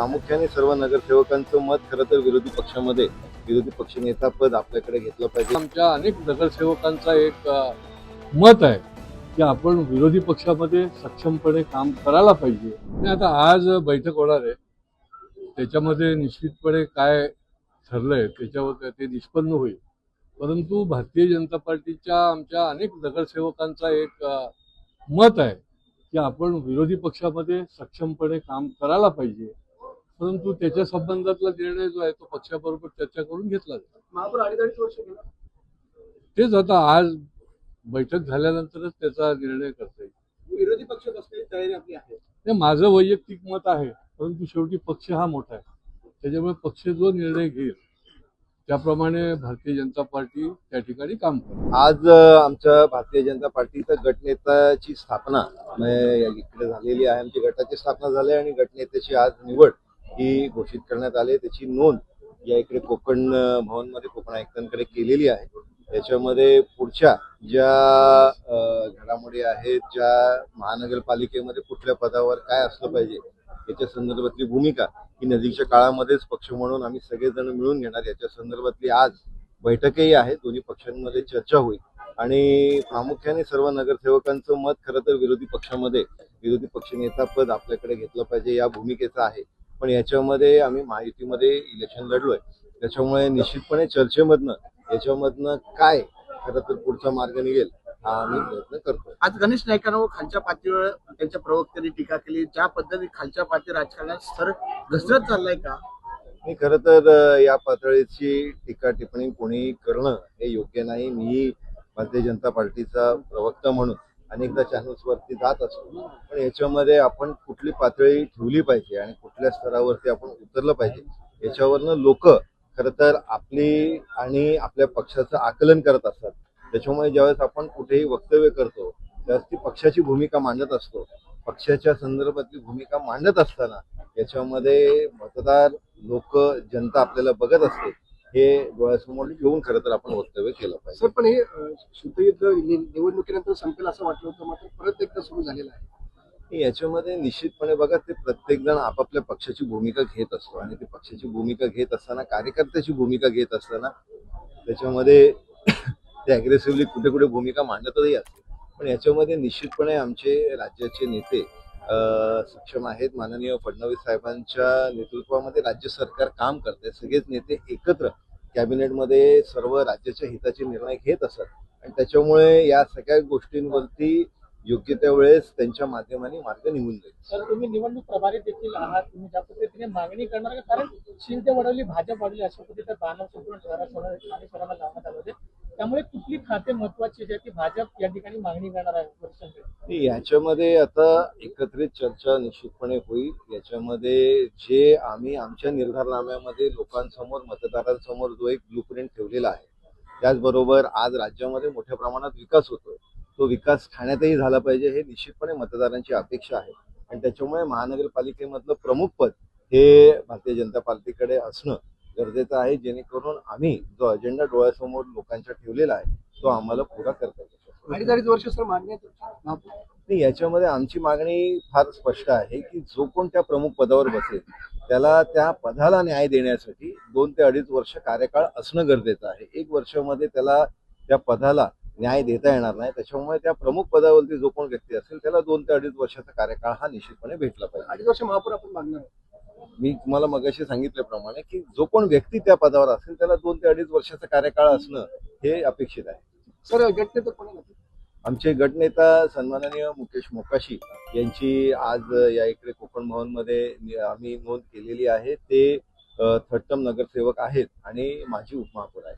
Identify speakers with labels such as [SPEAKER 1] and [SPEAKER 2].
[SPEAKER 1] प्रामुख्याने सर्व नगरसेवकांचं मत खरं तर विरोधी पक्षामध्ये विरोधी पक्षनेता पद आपल्याकडे घेतलं पाहिजे।
[SPEAKER 2] आमच्या अनेक नगरसेवकांचा एक मत आहे की आपण विरोधी पक्षामध्ये सक्षमपणे काम करायला पाहिजे। आणि आता आज बैठक होणार आहे, त्याच्यामध्ये निश्चितपणे काय ठरलंय त्याच्यावर ते निष्पन्न होईल। परंतु भारतीय जनता पार्टीच्या आमच्या अनेक नगरसेवकांचा एक मत आहे की आपण विरोधी पक्षामध्ये सक्षमपणे काम करायला पाहिजे। परंतु त्याच्या संबंधातला निर्णय जो आहे तो पक्षाबरोबर चर्चा करून घेतला जाईल।
[SPEAKER 3] महापौर 2.5 वर्ष गेला
[SPEAKER 2] तेच आता आज बैठक झाल्यानंतरच त्याचा निर्णय करता येईल।
[SPEAKER 3] विरोधी पक्ष बसण्याची तयारी आपली आहे।
[SPEAKER 2] हे माझं वैयक्तिक मत आहे, परंतु शेवटी पक्ष हा मोठा आहे, त्याच्यामुळे पक्ष जो निर्णय घेईल त्याप्रमाणे भारतीय जनता पार्टी त्या ठिकाणी काम करेल।
[SPEAKER 1] आज आमच्या भारतीय जनता पार्टीच्या गटनेत्याची स्थापना इकडे झालेली आहे। आमची गटाची स्थापना झाली आणि गटनेत्याची आज निवड ही घोषित करण्यात आली। त्याची नोंद या इकडे कोकण भवनमध्ये कोकण आयुक्तांकडे केलेली आहे। याच्यामध्ये पुढच्या ज्या घडामोडी आहेत, ज्या महानगरपालिकेमध्ये कुठल्या पदावर काय असलं पाहिजे याच्या संदर्भातली भूमिका ही नजीकच्या काळामध्येच पक्ष म्हणून आम्ही सगळेजण मिळून घेणार। याच्या संदर्भातली आज बैठकही आहे, दोन्ही पक्षांमध्ये चर्चा होईल आणि प्रामुख्याने सर्व नगरसेवकांचं मत खरं तर विरोधी पक्षामध्ये विरोधी पक्षनेता पद आपल्याकडे घेतलं पाहिजे या भूमिकेचं आहे। पण याच्यामध्ये आम्ही महायुतीमध्ये इलेक्शन लढलोय, त्याच्यामुळे निश्चितपणे चर्चेमधनं याच्यामधनं काय खरं तर पुढचा मार्ग निघेल हा आम्ही प्रयत्न करतो।
[SPEAKER 3] आज गणेश नाईकांवर खालच्या पातळीवर त्यांच्या प्रवक्त्यांनी टीका केली। ज्या पद्धतीने खालच्या पातळी राजकारणात सर घसरत चाललाय का?
[SPEAKER 1] मी खरं तर या पातळीची टीका टिप्पणी कोणी करणं हे योग्य नाही। मी भारतीय जनता पार्टीचा प्रवक्ता म्हणून अनेकदा चॅनल्सवरती जात असतो, पण याच्यामध्ये आपण कुठली पातळी ठेवली पाहिजे आणि कुठल्या स्तरावरती आपण उतरलं पाहिजे याच्यावरनं लोक खरं तर आपली आणि आपल्या पक्षाचं आकलन करत असतात। त्याच्यामुळे ज्यावेळेस आपण कुठेही वक्तव्य करतो त्यावेळेस ती पक्षाची भूमिका मांडत असतो। पक्षाच्या संदर्भातली भूमिका मांडत असताना याच्यामध्ये मतदार लोक जनता आपल्याला बघत असते हे डोळ्यासमोर ठेवून खरं तर आपण वक्तव्य केलं पाहिजे।
[SPEAKER 3] सर पण हे शीतयुद्ध निवडणुकीनंतर संपेल असं वाटलं होतं, मात्र परत एकदा सुरू झालेलं आहे।
[SPEAKER 1] याच्यामध्ये निश्चितपणे बघा, ते प्रत्येक जण आपापल्या पक्षाची भूमिका घेत असतो आणि ती पक्षाची भूमिका घेत असताना कार्यकर्त्याची भूमिका घेत असताना त्याच्यामध्ये ते अग्रेसिव्हली कुठे कुठे भूमिका मांडतही असते। पण याच्यामध्ये निश्चितपणे आमचे राज्याचे नेते सक्षम आहेत। माननीय फडणवीस साहेबांच्या नेतृत्वामध्ये राज्य सरकार काम करते। सगळेच नेते एकत्र कॅबिनेटमध्ये सर्व राज्याच्या हिताचे निर्णय घेत असतात आणि त्याच्यामुळे या सगळ्या गोष्टींवरती योग्य त्या वेळेस त्यांच्या माध्यमाने मार्ग निघून जाईल।
[SPEAKER 4] सर तुम्ही निवडणूक प्रभारी देखील आहात, तुम्ही ज्या पद्धतीने मागणी करणार का? कारण शिंदे वडवली भाजप वाढली अशा पद्धतीचं बाणव संपूर्ण शहराला लावण्यात आलं होते, त्यामुळे कुठली खाते महत्वाची जी आहे ती भाजप या ठिकाणी मागणी करणार आहे वरिष्ठांकडे?
[SPEAKER 1] याच्यामध्ये आता एकत्रित चर्चा निश्चितपणे होईल। याच्यामध्ये जे आम्ही आमच्या निर्धारनाम्यामध्ये लोकांसमोर मतदारांसमोर जो एक ब्लूप्रिंट ठेवलेला आहे, त्याचबरोबर आज राज्यामध्ये मोठ्या प्रमाणात विकास होतोय, तो विकास ठाण्यातही झाला पाहिजे हे निश्चितपणे मतदारांची अपेक्षा आहे आणि त्याच्यामुळे महानगरपालिकेमधलं प्रमुख पद हे भारतीय जनता पार्टीकडे असणं गरजेचं आहे, जेणेकरून आम्ही जो अजेंडा डोळ्यासमोर लोकांच्या ठेवलेला आहे तो आम्हाला पुरा करता येईल।
[SPEAKER 3] 2.5 वर्ष सर मागणी
[SPEAKER 1] नाही, याच्यामध्ये आमची मागणी फार स्पष्ट आहे की जो कोण त्या प्रमुख पदावर बसेल त्याला त्या पदाला न्याय देण्यासाठी 2 ते 2.5 वर्ष कार्यकाळ असणं गरजेचं आहे। 1 वर्षामध्ये त्याला त्या पदाला न्याय देता येणार नाही, त्याच्यामुळे त्या प्रमुख पदावरती जो कोण व्यक्ती असेल त्याला 2 ते 2.5 वर्षाचा कार्यकाळ हा निश्चितपणे भेटला पाहिजे।
[SPEAKER 3] 2.5 वर्ष महापौर आपण मागणार आहोत।
[SPEAKER 1] मी तुम्हाला मगाशी सांगितल्याप्रमाणे की जो कोण व्यक्ती त्या पदावर असेल त्याला 2 ते 2.5 वर्षाचा कार्यकाळ असणं हे अपेक्षित आहे।
[SPEAKER 3] सर गटनेता कोणी नाही?
[SPEAKER 1] आमचे गटनेता सन्माननीय मुकेश मोकाशी यांची आज या इकडे कोकण भवनमध्ये आम्ही नोंद केलेली आहे। ते थट्टम नगरसेवक आहेत आणि माजी उपमहापौर आहेत।